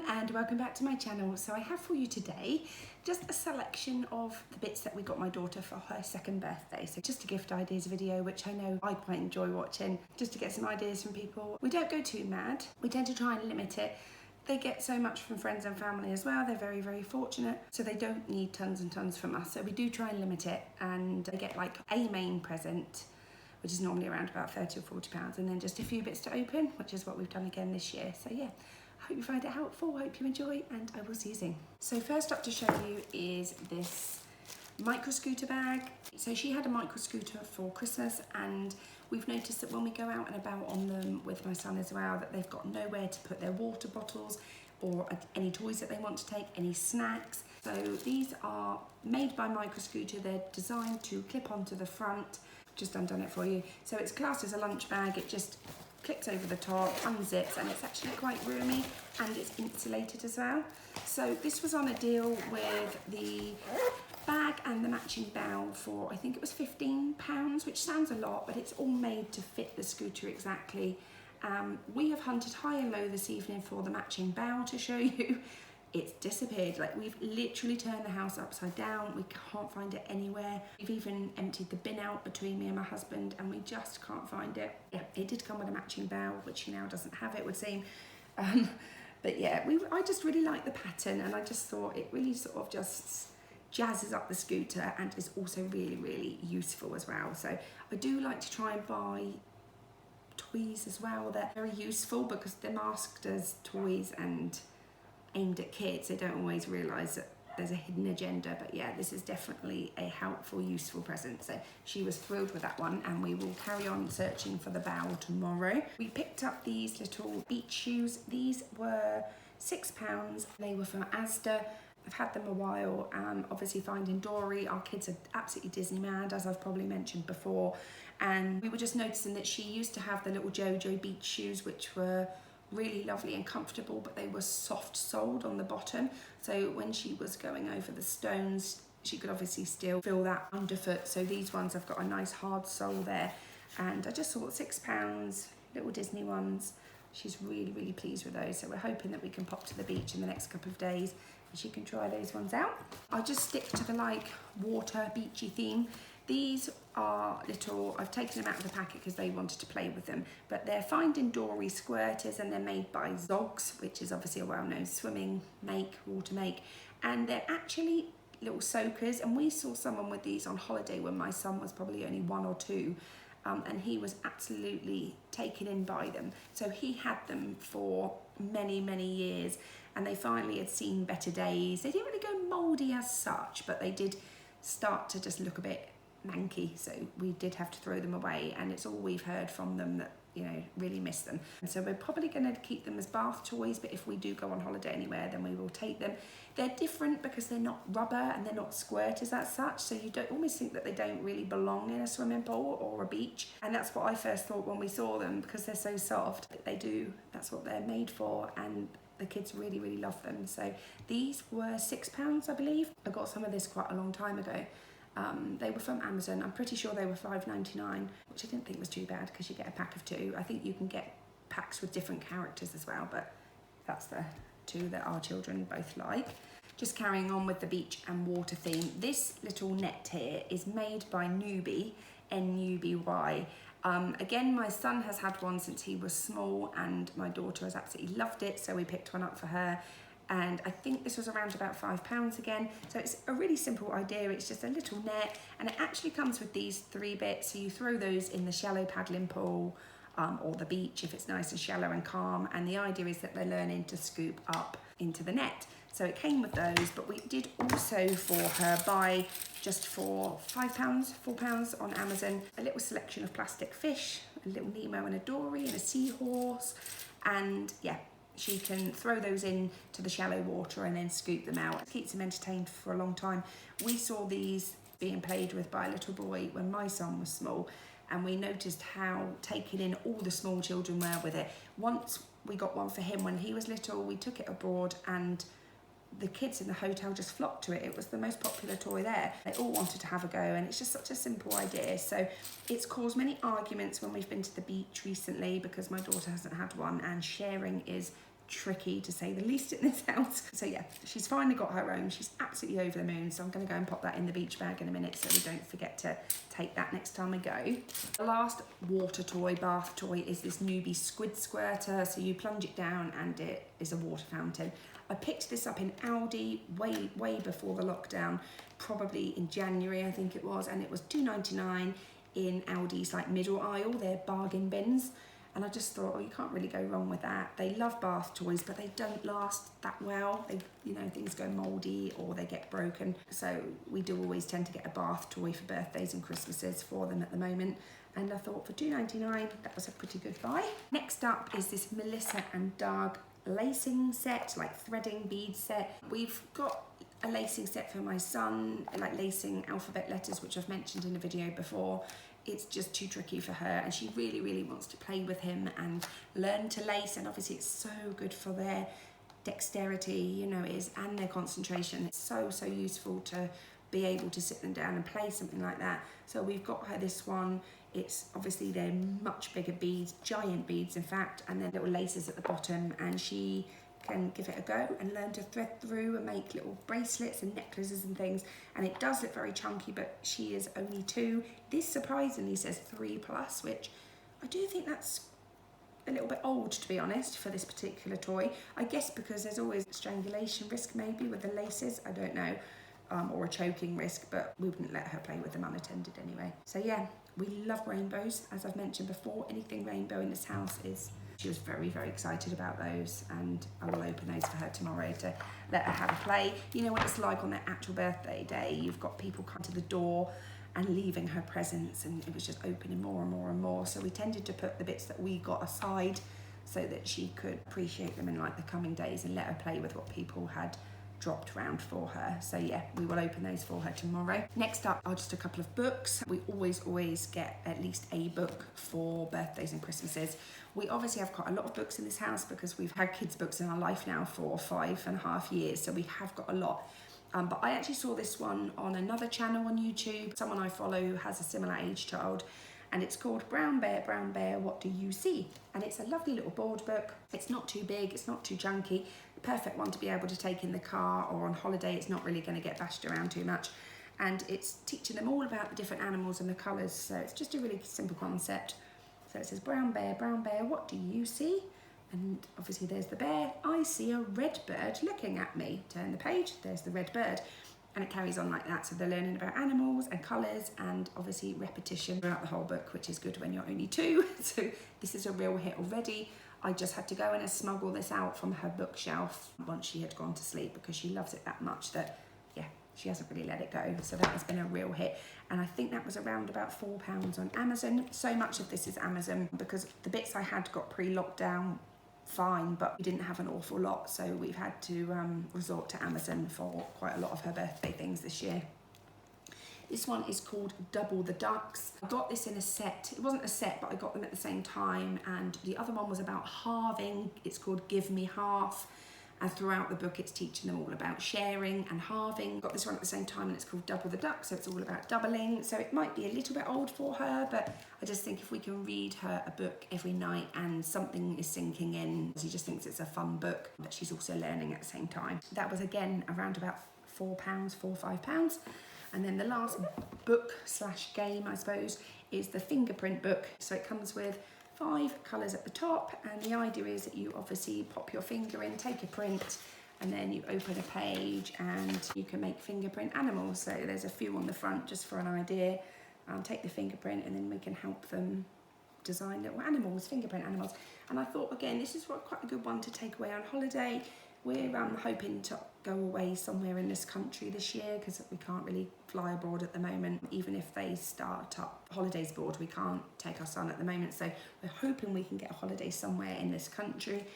and welcome back to my channel. So I have for you today just a selection of the bits that we got my daughter for her second birthday. So just a gift ideas video, which I know I quite enjoy watching, just to get some ideas from people. We don't go too mad. We tend to try and limit it. They get so much from friends and family as well. They're very, very fortunate. So they don't need tons and tons from us. So we do try and limit it, and they get like a main present, which is normally around about 30 or 40 pounds, and then just a few bits to open, which is what we've done again this year. So yeah, I hope you find it helpful, hope you enjoy, and I will see you soon. So first up to show you is this micro scooter bag. So she had a micro scooter for Christmas, and we've noticed that when we go out and about on them with my son as well, that they've got nowhere to put their water bottles or any toys that they want to take, any snacks. So these are made by Micro Scooter. They're designed to clip onto the front. Just undone it for you. So it's classed as a lunch bag. It just clips over the top, unzips, and it's actually quite roomy, and it's insulated as well. So this was on a deal with the bag and the matching bell for, I think it was £15, which sounds a lot, but it's all made to fit the scooter exactly. We have hunted high and low this evening for the matching bell to show you. It's disappeared. Like, we've literally turned the house upside down. We can't find it anywhere. We've even emptied the bin out between me and my husband, and we just can't find it. Yeah, it did come with a matching bell, which she now doesn't have, it would seem. But yeah, I just really like the pattern, and I just thought it really sort of just jazzes up the scooter and is also really, really useful as well. So I do like to try and buy toys as well. They're very useful because they're masked as toys and aimed at kids. They don't always realise that there's a hidden agenda, but yeah, this is definitely a helpful, useful present. So she was thrilled with that one, and we will carry on searching for the bowl tomorrow. We picked up these little beach shoes. These were £6. They were from Asda. I've had them a while. Obviously finding Dory, our kids are absolutely Disney mad, as I've probably mentioned before, and we were just noticing that she used to have the little Jojo beach shoes, which were really lovely and comfortable, but they were soft soled on the bottom, so when she was going over the stones she could obviously still feel that underfoot. So these ones have got a nice hard sole there, and I just thought £6, little Disney ones. She's really, really pleased with those, so we're hoping that we can pop to the beach in the next couple of days and she can try those ones out. I'll just stick to the like water beachy theme. These are little, I've taken them out of the packet because they wanted to play with them, but they're Finding Dory Squirters, and they're made by Zogs, which is obviously a well-known swimming make, water make, and they're actually little soakers. And we saw someone with these on holiday when my son was probably only 1 or 2, and he was absolutely taken in by them. So he had them for many, many years, and they finally had seen better days. They didn't really go mouldy as such, but they did start to just look a bit manky, so we did have to throw them away, and it's all we've heard from them that, you know, really miss them. And so we're probably going to keep them as bath toys, but if we do go on holiday anywhere, then we will take them. They're different because they're not rubber and they're not squirters as such, so you don't almost think that they don't really belong in a swimming pool or a beach, and that's what I first thought when we saw them, because they're so soft. They do, that's what they're made for, and the kids really, really love them. So these were £6, I believe. I got some of this quite a long time ago. They were from Amazon. I'm pretty sure they were £5.99, which I didn't think was too bad because you get a pack of 2. I think you can get packs with different characters as well, but that's the 2 that our children both like. Just carrying on with the beach and water theme. This little net here is made by Nuby, N-U-B-Y. Again, my son has had one since he was small, and my daughter has absolutely loved it, so we picked one up for her. And I think this was around about £5 again. So it's a really simple idea. It's just a little net, and it actually comes with these 3 bits. So you throw those in the shallow paddling pool or the beach if it's nice and shallow and calm. And the idea is that they're learning to scoop up into the net. So it came with those, but we did also for her buy, just for £5, £4 on Amazon, a little selection of plastic fish, a little Nemo and a Dory and a seahorse, and yeah, she can throw those in to the shallow water and then scoop them out. It keeps them entertained for a long time. We saw these being played with by a little boy when my son was small, and we noticed how taken in all the small children were with it. Once we got one for him when he was little, we took it abroad, and the kids in the hotel just flocked to it. It was the most popular toy there. They all wanted to have a go, and it's just such a simple idea. So it's caused many arguments when we've been to the beach recently because my daughter hasn't had one, and sharing is tricky to say the least in this house. So yeah, she's finally got her own. She's absolutely over the moon. So I'm going to go and pop that in the beach bag in a minute so we don't forget to take that next time we go. The last water toy, bath toy, is this newbie Squid Squirter. So you plunge it down and it is a water fountain. I picked this up in Aldi way before the lockdown, probably in January I think it was, and it was £2.99 in Aldi's like middle aisle, their bargain bins. And I just thought, oh, you can't really go wrong with that. They love bath toys, but they don't last that well. They, you know, things go mouldy or they get broken. So we do always tend to get a bath toy for birthdays and Christmases for them at the moment. And I thought for £2.99, that was a pretty good buy. Next up is this Melissa and Doug lacing set, like threading bead set. We've got a lacing set for my son, like lacing alphabet letters, which I've mentioned in a video before. It's just too tricky for her, and she really wants to play with him and learn to lace, and obviously it's so good for their dexterity, you know, and their concentration. It's so useful to be able to sit them down and play something like that. So we've got her this one. It's obviously they're much bigger beads, giant beads in fact, and then little laces at the bottom, and she can give it a go and learn to thread through and make little bracelets and necklaces and things. And it does look very chunky, but she is only 2. This surprisingly says 3+, which I do think that's a little bit old, to be honest, for this particular toy. I guess because there's always strangulation risk maybe with the laces, I don't know, or a choking risk, but we wouldn't let her play with them unattended anyway. So yeah, we love rainbows, as I've mentioned before. Anything rainbow in this house is... She was very excited about those, and I will open those for her tomorrow to let her have a play. You know what it's like on their actual birthday day. You've got people come to the door and leaving her presents, and it was just opening more and more. So we tended to put the bits that we got aside so that she could appreciate them in like the coming days and let her play with what people had dropped round for her. So yeah, we will open those for her tomorrow. Next up are just a couple of books. We always get at least a book for birthdays and Christmases. We obviously have quite a lot of books in this house because we've had kids' books in our life now for 5.5 years, so we have got a lot. But I actually saw this one on another channel on YouTube. Someone I follow who has a similar age child, and it's called Brown Bear, What Do You See? And it's a lovely little board book. It's not too big, it's not too junky. The perfect one to be able to take in the car or on holiday. It's not really going to get bashed around too much. And it's teaching them all about the different animals and the colours, so it's just a really simple concept. So it says, Brown Bear, what do you see? And obviously there's the bear. I see a red bird looking at me. Turn the page, there's the red bird. And it carries on like that. So they're learning about animals and colours and obviously repetition throughout the whole book, which is good when you're only 2. So this is a real hit already. I just had to go in and smuggle this out from her bookshelf once she had gone to sleep because she loves it that much that, yeah, she hasn't really let it go. So that has been a real hit. And I think that was around about £4 on Amazon. So much of this is Amazon because the bits I had got pre-lockdown fine, but we didn't have an awful lot, so we've had to resort to Amazon for quite a lot of her birthday things this year. This one is called Double the Ducks. I got this in a set. It wasn't a set, but I got them at the same time, and the other one was about halving. It's called Give Me Half, and throughout the book it's teaching them all about sharing and halving. Got this one at the same time, and it's called Double the Duck, so it's all about doubling. So it might be a little bit old for her, but I just think if we can read her a book every night and something is sinking in, she just thinks it's a fun book, but she's also learning at the same time. That was again around about £4, £4 or £5. And then the last book / game, I suppose, is the Fingerprint Book. So it comes with 5 colours at the top, and the idea is that you obviously pop your finger in, take a print, and then you open a page and you can make fingerprint animals. So there's a few on the front just for an idea. Take the fingerprint and then we can help them design little animals, fingerprint animals. And I thought, again, this is quite a good one to take away on holiday. We're hoping to go away somewhere in this country this year because we can't really fly abroad at the moment. Even if they start up holidays abroad, we can't take our son at the moment. So we're hoping we can get a holiday somewhere in this country.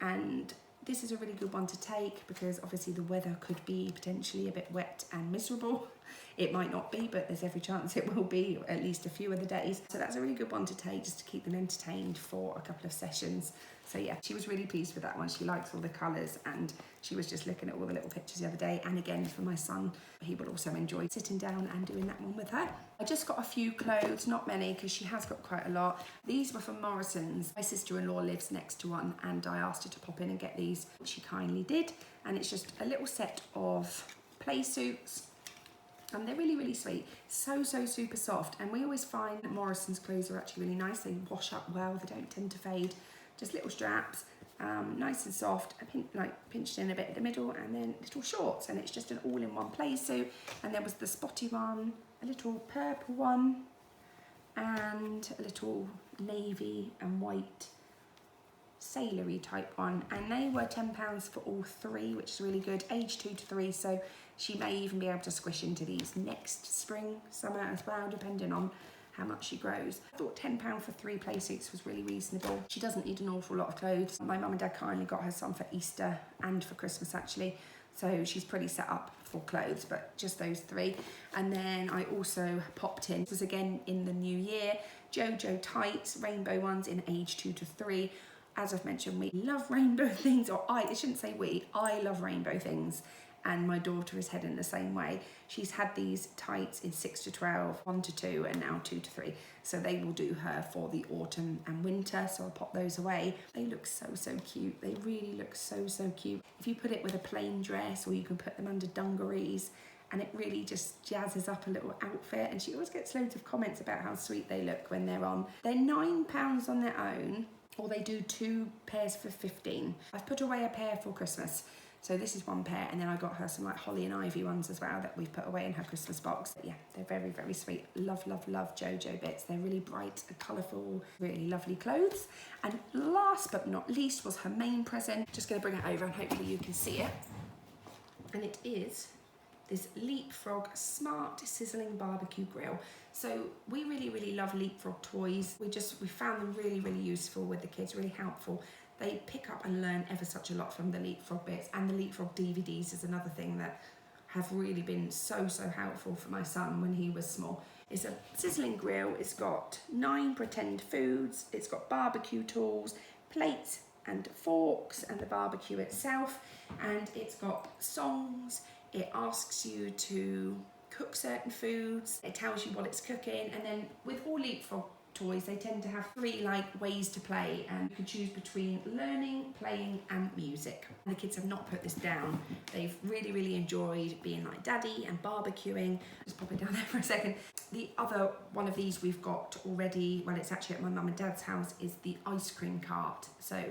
And this is a really good one to take because obviously the weather could be potentially a bit wet and miserable. It might not be, but there's every chance it will be at least a few of the days. So that's a really good one to take just to keep them entertained for a couple of sessions. So yeah, she was really pleased with that one. She likes all the colours, and she was just looking at all the little pictures the other day. And again, for my son, he will also enjoy sitting down and doing that one with her. I just got a few clothes, not many, because she has got quite a lot. These were from Morrison's. My sister-in-law lives next to one, and I asked her to pop in and get these, which she kindly did. And it's just a little set of play suits, and they're really, really sweet. So super soft. And we always find that Morrison's clothes are actually really nice. They wash up well, they don't tend to fade. Just little straps, nice and soft, like pinched in a bit at the middle, and then little shorts, and it's just an all-in-one play suit. And there was the spotty one, a little purple one, and a little navy and white sailory type one, and they were £10 for all three, which is really good, age 2 to 3, so she may even be able to squish into these next spring, summer as well, depending on how much she grows. I thought £10 for 3 play suits was really reasonable. She doesn't need an awful lot of clothes. My mum and dad kindly got her some for Easter and for Christmas actually, so she's pretty set up for clothes, but just those 3. And then I also popped in, this was again in the new year, Jojo tights, rainbow ones in age 2 to 3. As I've mentioned, we love rainbow things, or I shouldn't say we, I love rainbow things, and my daughter is heading the same way. She's had these tights in 6 to 12, 1 to 2, and now 2 to 3. So they will do her for the autumn and winter, so I'll pop those away. They look so cute. They really look so cute. If you put it with a plain dress, or you can put them under dungarees, and it really just jazzes up a little outfit. And she always gets loads of comments about how sweet they look when they're on. They're £9 on their own, or they do 2 pairs for 15. I've put away a pair for Christmas. So this is 1 pair, and then I got her some like holly and ivy ones as well that we've put away in her Christmas box. But yeah, they're very sweet. Love Jojo bits. They're really bright and colourful, really lovely clothes. And last but not least was her main present. Just gonna bring it over and hopefully you can see it. And it is this Leapfrog Smart Sizzling Barbecue Grill. So we really love Leapfrog toys. We found them really useful with the kids, really helpful. They pick up and learn ever such a lot from the Leapfrog bits, and the Leapfrog DVDs is another thing that have really been so helpful for my son when he was small. It's a sizzling grill. It's got 9 pretend foods. It's got barbecue tools, plates and forks, and the barbecue itself. And it's got songs. It asks you to cook certain foods. It tells you what it's cooking. And then with all Leapfrog toys, they tend to have 3 like ways to play, and you can choose between learning, playing and music. And the kids have not put this down. They've really enjoyed being like daddy and barbecuing. Just pop it down there for a second. The other one of these we've got already, well, it's actually at my mum and dad's house, is the ice cream cart. So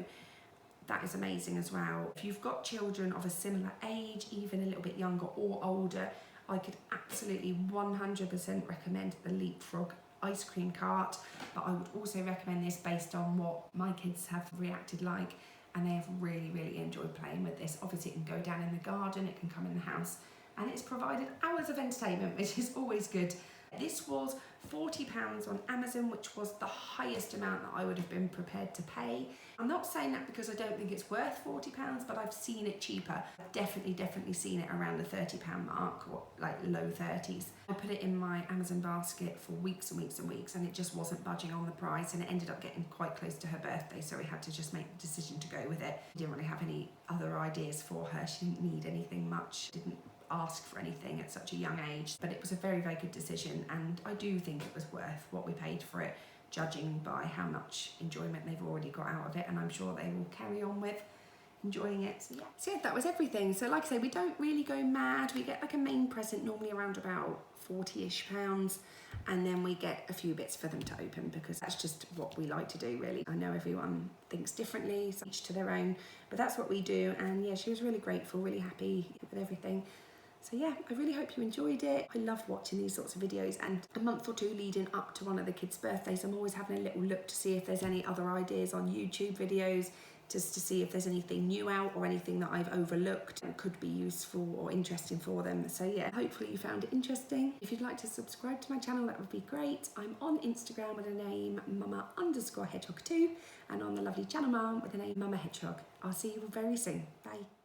that is amazing as well. If you've got children of a similar age, even a little bit younger or older, I could absolutely 100% recommend the Leapfrog ice cream cart, but I would also recommend this based on what my kids have reacted like, and they have really enjoyed playing with this. Obviously it can go down in the garden, it can come in the house, and it's provided hours of entertainment, which is always good. This was £40 on Amazon, which was the highest amount that I would have been prepared to pay. I'm not saying that because I don't think it's worth £40, but I've seen it cheaper. I've definitely seen it around the £30 mark, or like low 30s. I put it in my Amazon basket for weeks and weeks, and it just wasn't budging on the price, and it ended up getting quite close to her birthday, so we had to just make the decision to go with it. I didn't really have any other ideas for her. She didn't need anything much, didn't ask for anything at such a young age, but it was a very good decision, and I do think it was worth what we paid for it, judging by how much enjoyment they've already got out of it, and I'm sure they will carry on with enjoying it. So yeah, that was everything. So like I say, we don't really go mad. We get like a main present normally around about £40-ish, and then we get a few bits for them to open, because that's just what we like to do really. I know everyone thinks differently, so each to their own, but that's what we do. And yeah, she was really grateful, really happy with everything. So yeah, I really hope you enjoyed it. I love watching these sorts of videos, and a month or 2 leading up to one of the kids' birthdays, I'm always having a little look to see if there's any other ideas on YouTube videos, just to see if there's anything new out or anything that I've overlooked that could be useful or interesting for them. So yeah, hopefully you found it interesting. If you'd like to subscribe to my channel, that would be great. I'm on Instagram with the name Mumma_Hedgehog 2, and on the lovely channel mom with the name Mumma Hedgehog. I'll see you very soon. Bye.